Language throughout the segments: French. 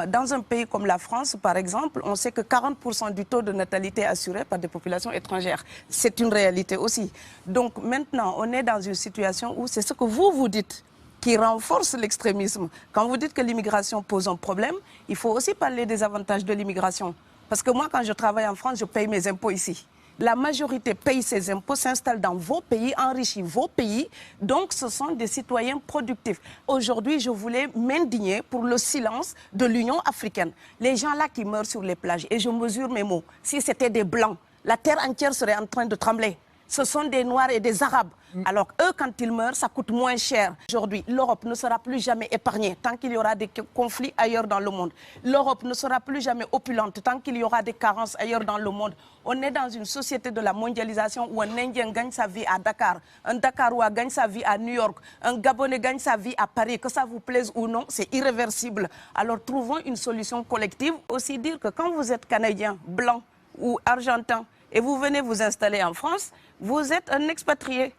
Dans un pays comme la France, par exemple, on sait que 40% du taux de natalité est assuré par des populations étrangères. C'est une réalité aussi. Donc maintenant, on est dans une situation où c'est ce que vous dites qui renforce l'extrémisme. Quand vous dites que l'immigration pose un problème, il faut aussi parler des avantages de l'immigration. Parce que moi, quand je travaille en France, je paye mes impôts ici. La majorité paye ses impôts, s'installe dans vos pays, enrichit vos pays. Donc, ce sont des citoyens productifs. Aujourd'hui, je voulais m'indigner pour le silence de l'Union africaine. Les gens là qui meurent sur les plages, et je mesure mes mots, si c'était des Blancs, la terre entière serait en train de trembler. Ce sont des Noirs et des Arabes. Alors eux, quand ils meurent, ça coûte moins cher. Aujourd'hui, l'Europe ne sera plus jamais épargnée tant qu'il y aura des conflits ailleurs dans le monde. L'Europe ne sera plus jamais opulente tant qu'il y aura des carences ailleurs dans le monde. On est dans une société de la mondialisation où un Indien gagne sa vie à Dakar, un Dakarois gagne sa vie à New York, un Gabonais gagne sa vie à Paris. Que ça vous plaise ou non, c'est irréversible. Alors trouvons une solution collective. Aussi dire que quand vous êtes Canadien, Blanc ou Argentin, et vous venez vous installer en France, vous êtes un expatrié.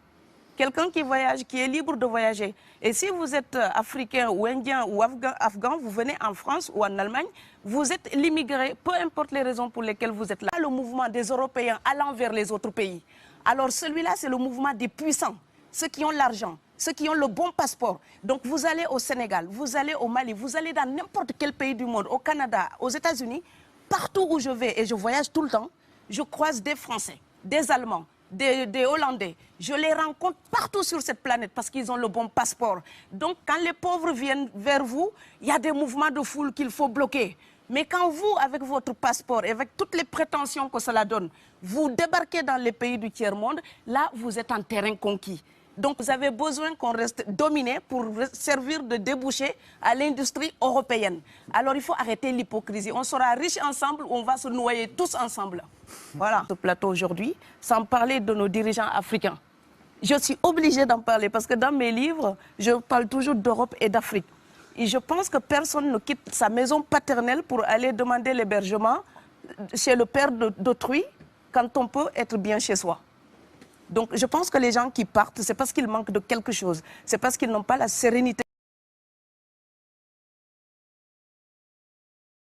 Quelqu'un qui voyage, qui est libre de voyager. Et si vous êtes africain ou indien ou afghan, vous venez en France ou en Allemagne, vous êtes l'immigré, peu importe les raisons pour lesquelles vous êtes là. Le mouvement des Européens allant vers les autres pays. Alors celui-là, c'est le mouvement des puissants, ceux qui ont l'argent, ceux qui ont le bon passeport. Donc vous allez au Sénégal, vous allez au Mali, vous allez dans n'importe quel pays du monde, au Canada, aux États-Unis, partout où je vais, et je voyage tout le temps, je croise des Français, des Allemands, des Hollandais. Je les rencontre partout sur cette planète parce qu'ils ont le bon passeport. Donc, quand les pauvres viennent vers vous, il y a des mouvements de foule qu'il faut bloquer. Mais quand vous, avec votre passeport et avec toutes les prétentions que cela donne, vous débarquez dans les pays du tiers-monde, là, vous êtes en terrain conquis. Donc, vous avez besoin qu'on reste dominé pour servir de débouché à l'industrie européenne. Alors, il faut arrêter l'hypocrisie. On sera riches ensemble, on va se noyer tous ensemble. Voilà. Ce plateau aujourd'hui, sans parler de nos dirigeants africains. Je suis obligée d'en parler parce que dans mes livres, je parle toujours d'Europe et d'Afrique. Et je pense que personne ne quitte sa maison paternelle pour aller demander l'hébergement chez le père d'autrui quand on peut être bien chez soi. Donc je pense que les gens qui partent, c'est parce qu'ils manquent de quelque chose. C'est parce qu'ils n'ont pas la sérénité.